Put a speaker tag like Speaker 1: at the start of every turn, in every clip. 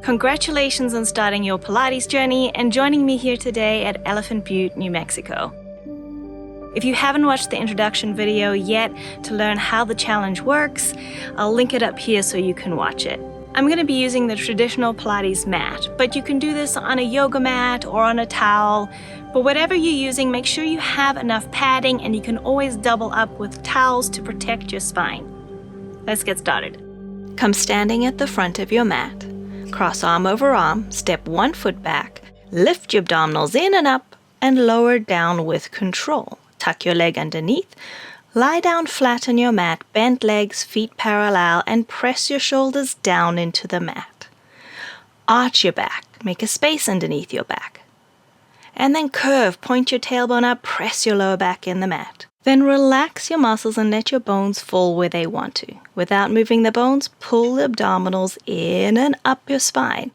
Speaker 1: Congratulations on starting your Pilates journey and joining me here today at Elephant Butte, New Mexico. If you haven't watched the introduction video yet to learn how the challenge works, I'll link it up here so you can watch it. I'm going to be using the traditional Pilates mat, but you can do this on a yoga mat or on a towel. But whatever you're using, make sure you have enough padding, and you can always double up with towels to protect your spine. Let's get started. Come standing at the front of your mat. Cross arm over arm, step one foot back, lift your abdominals in and up, and lower down with control. Tuck your leg underneath, lie down flat on your mat, bent legs, feet parallel, and press your shoulders down into the mat. Arch your back, make a space underneath your back. And then curve, point your tailbone up, press your lower back in the mat. Then relax your muscles and let your bones fall where they want to. Without moving the bones, pull the abdominals in and up your spine.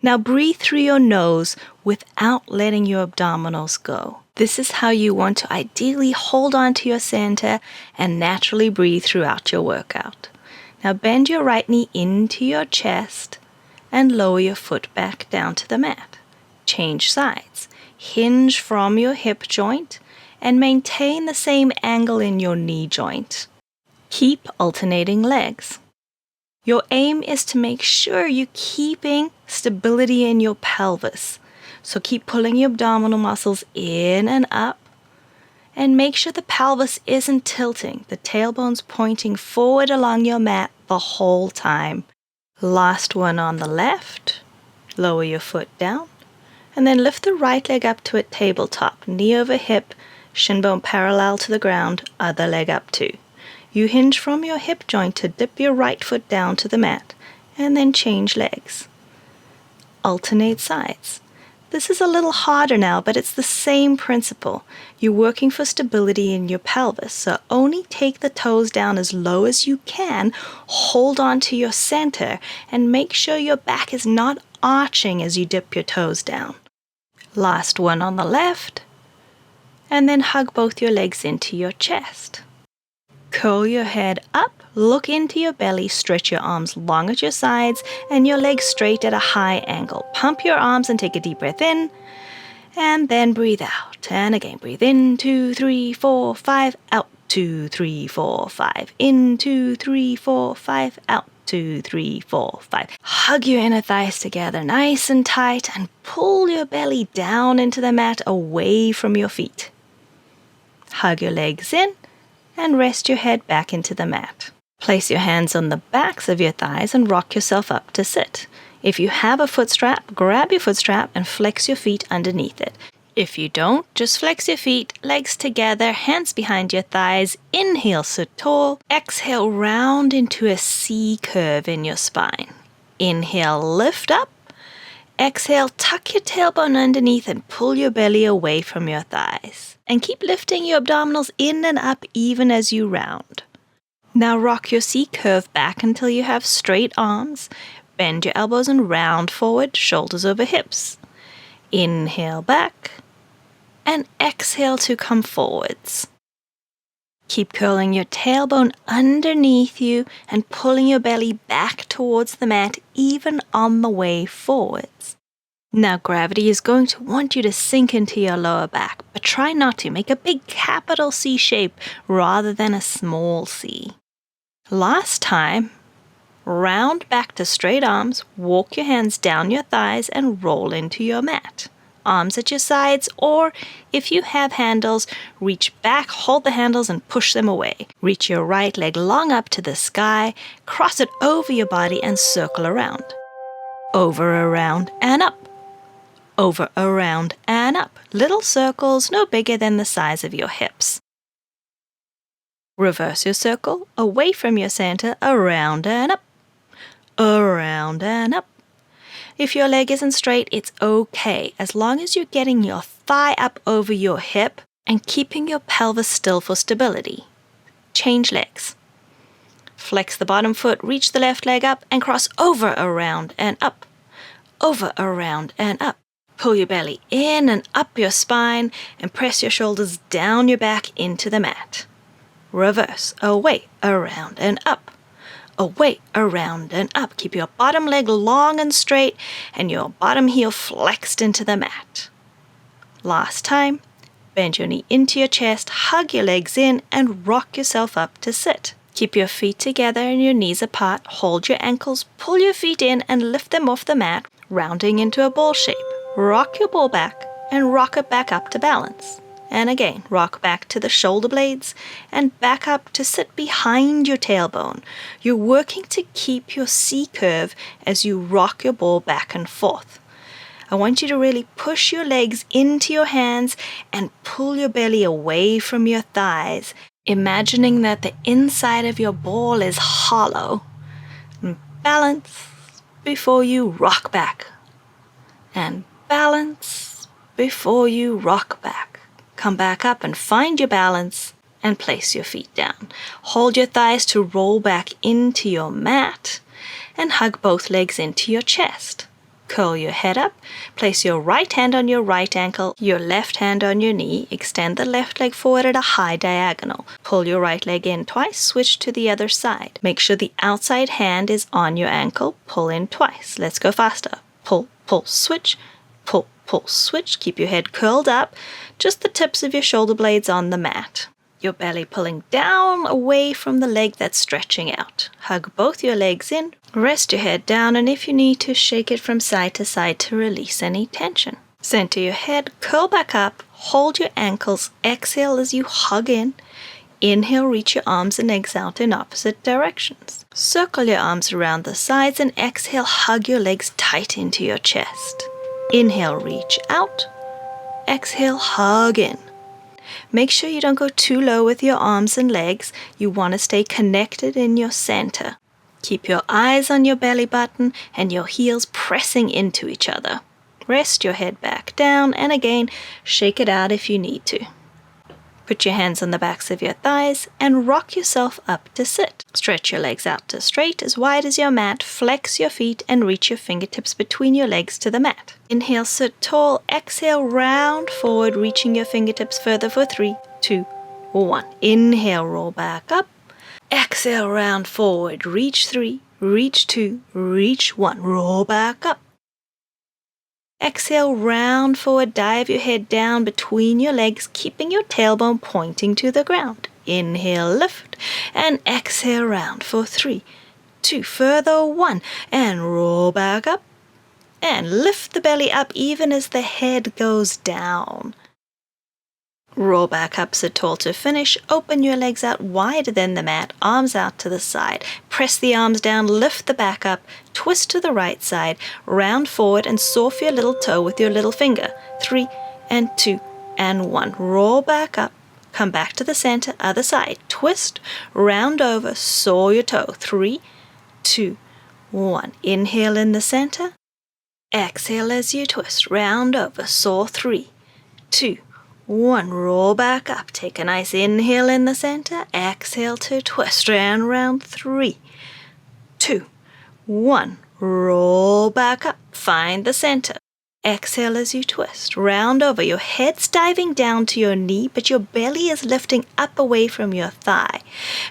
Speaker 1: Now breathe through your nose without letting your abdominals go. This is how you want to ideally hold on to your center and naturally breathe throughout your workout. Now bend your right knee into your chest and lower your foot back down to the mat. Change sides. Hinge from your hip joint and maintain the same angle in your knee joint. Keep alternating legs. Your aim is to make sure you're keeping stability in your pelvis. So keep pulling your abdominal muscles in and up, and make sure the pelvis isn't tilting, the tailbone's pointing forward along your mat the whole time. Last one on the left. Lower your foot down, and then lift the right leg up to a tabletop, knee over hip, shin bone parallel to the ground, other leg up too. You hinge from your hip joint to dip your right foot down to the mat, and then change legs. Alternate sides. This is a little harder now, but it's the same principle. You're working for stability in your pelvis, so only take the toes down as low as you can, hold on to your center, and make sure your back is not arching as you dip your toes down. Last one on the left, and then hug both your legs into your chest. Curl your head up, look into your belly, stretch your arms long at your sides and your legs straight at a high angle. Pump your arms and take a deep breath in, and then breathe out. And again, breathe in, 2, 3, 4, 5, out, 2, 3, 4, 5, in, 2, 3, 4, 5, out, 2, 3, 4, 5. Hug your inner thighs together nice and tight and pull your belly down into the mat away from your feet. Hug your legs in and rest your head back into the mat. Place your hands on the backs of your thighs and rock yourself up to sit. If you have a foot strap, grab your foot strap and flex your feet underneath it. If you don't, just flex your feet, legs together, hands behind your thighs. Inhale, sit tall. Exhale, round into a C curve in your spine. Inhale, lift up. Exhale, tuck your tailbone underneath and pull your belly away from your thighs. And keep lifting your abdominals in and up even as you round. Now rock your C curve back until you have straight arms. Bend your elbows and round forward, shoulders over hips. Inhale back, and exhale to come forwards. Keep curling your tailbone underneath you and pulling your belly back towards the mat, even on the way forwards. Now gravity is going to want you to sink into your lower back, but try not to. Make a big capital C shape rather than a small C. Last time, round back to straight arms, walk your hands down your thighs and roll into your mat. Arms at your sides, or if you have handles, reach back, hold the handles and push them away. Reach your right leg long up to the sky, cross it over your body and circle around. Over, around, and up. Over, around, and up. Little circles no bigger than the size of your hips. Reverse your circle, away from your center, around and up. Around and up. If your leg isn't straight, it's okay, as long as you're getting your thigh up over your hip and keeping your pelvis still for stability. Change legs. Flex the bottom foot, reach the left leg up, and cross over, around, and up. Over, around, and up. Pull your belly in and up your spine and press your shoulders down your back into the mat. Reverse, away, around, and up. away, around and up. Keep your bottom leg long and straight and your bottom heel flexed into the mat. Last time, bend your knee into your chest, hug your legs in and rock yourself up to sit. Keep your feet together and your knees apart. Hold your ankles, pull your feet in and lift them off the mat, rounding into a ball shape. Rock your ball back and rock it back up to balance. And again, rock back to the shoulder blades and back up to sit behind your tailbone. You're working to keep your C curve as you rock your ball back and forth. I want you to really push your legs into your hands and pull your belly away from your thighs, imagining that the inside of your ball is hollow. And balance before you rock back. And balance before you rock back. Come back up and find your balance and place your feet down. Hold your thighs to roll back into your mat and hug both legs into your chest. Curl your head up, place your right hand on your right ankle, your left hand on your knee, extend the left leg forward at a high diagonal. Pull your right leg in twice, switch to the other side. Make sure the outside hand is on your ankle, pull in twice. Let's go faster. Pull, pull, switch, pull, pull, switch. Keep your head curled up, just the tips of your shoulder blades on the mat. Your belly pulling down away from the leg that's stretching out. Hug both your legs in, rest your head down, and if you need to, shake it from side to side to release any tension. Center your head, curl back up, hold your ankles, exhale as you hug in. Inhale, reach your arms and legs out in opposite directions. Circle your arms around the sides and exhale, hug your legs tight into your chest. Inhale, reach out. Exhale, hug in. Make sure you don't go too low with your arms and legs. You want to stay connected in your center. Keep your eyes on your belly button and your heels pressing into each other. Rest your head back down and again, shake it out if you need to. Put your hands on the backs of your thighs and rock yourself up to sit. Stretch your legs out to straight, as wide as your mat. Flex your feet and reach your fingertips between your legs to the mat. Inhale, sit tall. Exhale, round forward, reaching your fingertips further for 3, 2, 1. Inhale, roll back up. Exhale, round forward. Reach 3, reach 2, reach 1. Roll back up. Exhale, round forward, dive your head down between your legs, keeping your tailbone pointing to the ground. Inhale, lift, and exhale, round for 3, 2, further 1, and roll back up. And lift the belly up even as the head goes down. Roll back up, sit tall to finish. Open your legs out wider than the mat, arms out to the side. Press the arms down, lift the back up, twist to the right side, round forward and saw your little toe with your little finger. 3 and 2 and 1. Roll back up, come back to the center, other side. Twist, round over, saw your toe. 3, 2, 1. Inhale in the center. Exhale as you twist, round over, saw. 3, 2, 1. Roll back up. Take a nice inhale in the center. Exhale to twist and round. 3, 2, 1. Roll back up. Find the center. Exhale as you twist. Round over. Your head's diving down to your knee, but your belly is lifting up away from your thigh.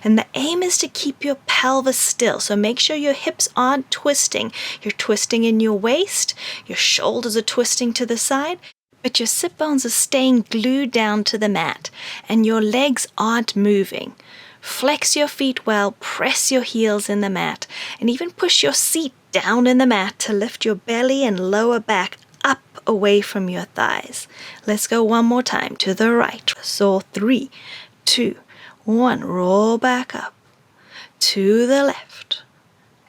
Speaker 1: And the aim is to keep your pelvis still. So make sure your hips aren't twisting. You're twisting in your waist. Your shoulders are twisting to the side. But your sit bones are staying glued down to the mat, and your legs aren't moving. Flex your feet well, press your heels in the mat, and even push your seat down in the mat to lift your belly and lower back up away from your thighs. Let's go one more time to the right. So 3, 2, 1. Roll back up. To the left.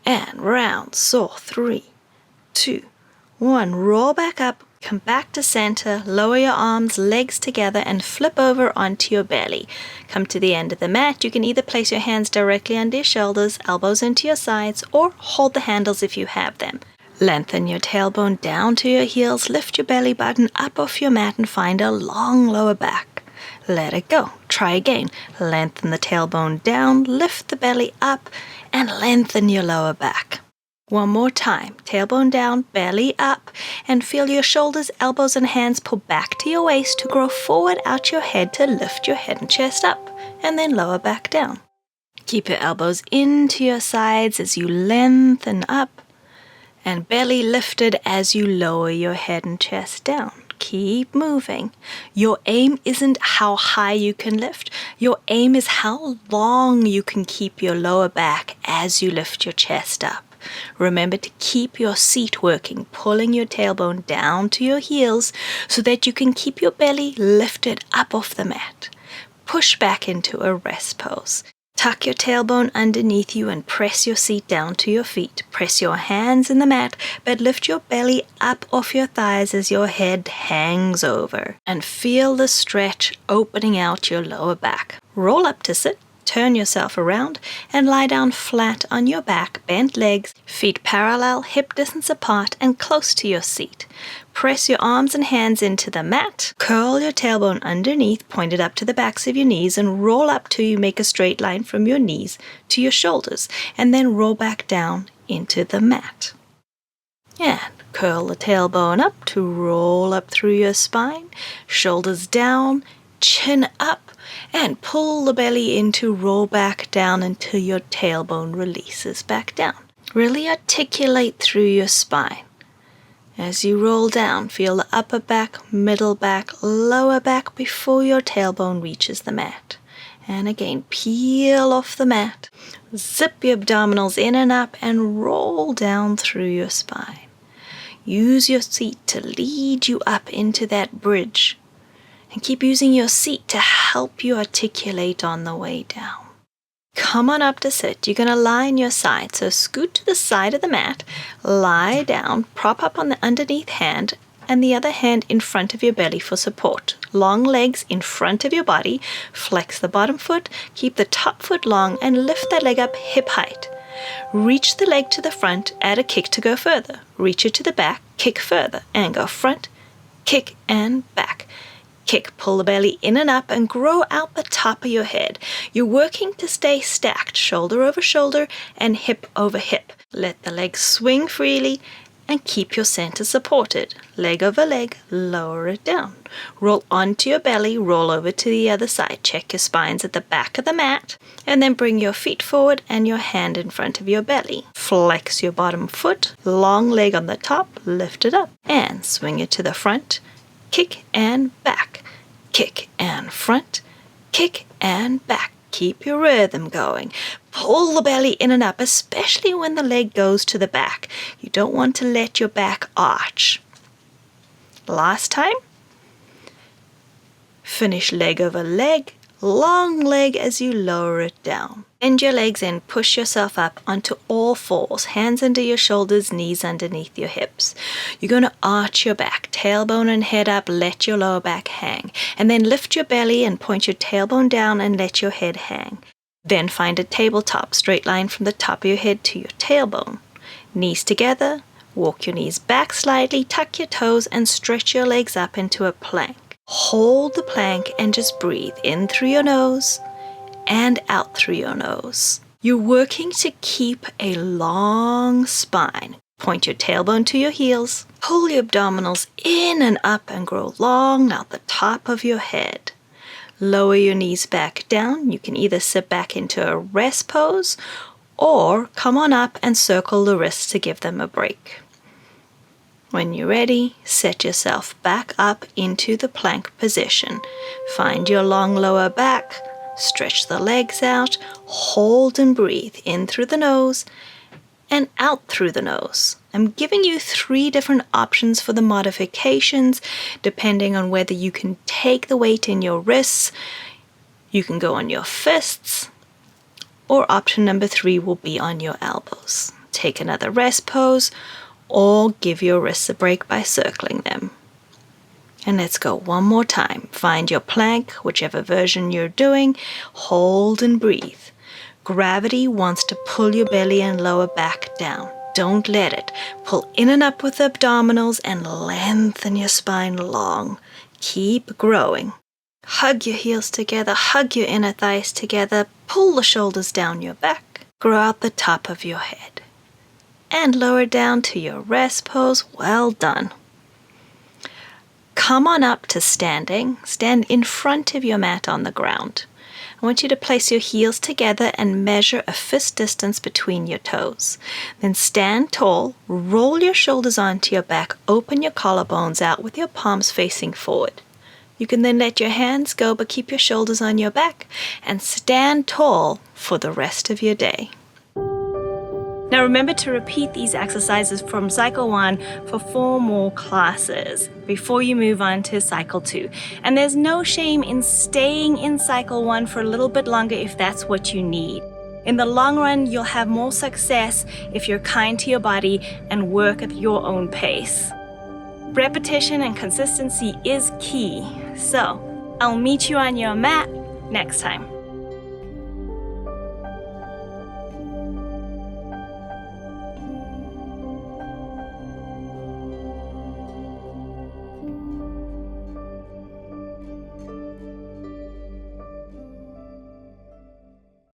Speaker 1: And round. So 3, 2, 1. Roll back up. Come back to center, lower your arms, legs together, and flip over onto your belly. Come to the end of the mat. You can either place your hands directly under your shoulders, elbows into your sides, or hold the handles if you have them. Lengthen your tailbone down to your heels, lift your belly button up off your mat, and find a long lower back. Let it go. Try again. Lengthen the tailbone down, lift the belly up, and lengthen your lower back. One more time, tailbone down, belly up, and feel your shoulders, elbows, and hands pull back to your waist to grow forward out your head to lift your head and chest up, and then lower back down. Keep your elbows into your sides as you lengthen up, and belly lifted as you lower your head and chest down. Keep moving. Your aim isn't how high you can lift. Your aim is how long you can keep your lower back as you lift your chest up. Remember to keep your seat working, pulling your tailbone down to your heels so that you can keep your belly lifted up off the mat. Push back into a rest pose. Tuck your tailbone underneath you and press your seat down to your feet. Press your hands in the mat, but lift your belly up off your thighs as your head hangs over. And feel the stretch opening out your lower back. Roll up to sit, turn yourself around, and lie down flat on your back, bent legs, feet parallel, hip distance apart, and close to your seat. Press your arms and hands into the mat. Curl your tailbone underneath, pointed up to the backs of your knees, and roll up till you make a straight line from your knees to your shoulders, and then roll back down into the mat. And curl the tailbone up to roll up through your spine, shoulders down, chin up, and pull the belly in to roll back down until your tailbone releases back down. Really articulate through your spine. As you roll down, feel the upper back, middle back, lower back before your tailbone reaches the mat. And again, peel off the mat, zip your abdominals in and up, and roll down through your spine. Use your seat to lead you up into that bridge. And keep using your seat to help you articulate on the way down. Come on up to sit. You're going to lie on your side. So scoot to the side of the mat, lie down, prop up on the underneath hand, and the other hand in front of your belly for support. Long legs in front of your body. Flex the bottom foot, keep the top foot long, and lift that leg up hip height. Reach the leg to the front, add a kick to go further. Reach it to the back, kick further, and go front, kick, and back. Kick, pull the belly in and up, and grow out the top of your head. You're working to stay stacked, shoulder over shoulder and hip over hip. Let the legs swing freely and keep your center supported. Leg over leg, lower it down. Roll onto your belly, roll over to the other side. Check your spines at the back of the mat, and then bring your feet forward and your hand in front of your belly. Flex your bottom foot, long leg on the top, lift it up, and swing it to the front. Kick and back, kick and front, kick and back. Keep your rhythm going. Pull the belly in and up, especially when the leg goes to the back. You don't want to let your back arch. Last time. Finish leg over leg, long leg as you lower it down. Bend your legs in, push yourself up onto all fours, hands under your shoulders, knees underneath your hips. You're going to arch your back, tailbone and head up, let your lower back hang. And then lift your belly and point your tailbone down and let your head hang. Then find a tabletop, straight line from the top of your head to your tailbone. Knees together, walk your knees back slightly, tuck your toes, and stretch your legs up into a plank. Hold the plank and just breathe in through your nose and out through your nose. You're working to keep a long spine. Point your tailbone to your heels. Pull your abdominals in and up and grow long out the top of your head. Lower your knees back down. You can either sit back into a rest pose or come on up and circle the wrists to give them a break. When you're ready, set yourself back up into the plank position. Find your long lower back. Stretch the legs out, hold and breathe in through the nose and out through the nose. I'm giving you 3 different options for the modifications, depending on whether you can take the weight in your wrists, you can go on your fists, or option number 3 will be on your elbows. Take another rest pose, or give your wrists a break by circling them. And let's go one more time. Find your plank, whichever version you're doing. Hold and breathe. Gravity wants to pull your belly and lower back down. Don't let it. Pull in and up with the abdominals and lengthen your spine long. Keep growing. Hug your heels together. Hug your inner thighs together. Pull the shoulders down your back. Grow out the top of your head. And lower down to your rest pose. Well done. Come on up to standing. Stand in front of your mat on the ground. I want you to place your heels together and measure a fist distance between your toes. Then stand tall, roll your shoulders onto your back, open your collarbones out with your palms facing forward. You can then let your hands go but keep your shoulders on your back and stand tall for the rest of your day. Now remember to repeat these exercises from cycle 1 for 4 more classes before you move on to cycle 2. And there's no shame in staying in cycle 1 for a little bit longer if that's what you need. In the long run, you'll have more success if you're kind to your body and work at your own pace. Repetition and consistency is key. So, I'll meet you on your mat next time.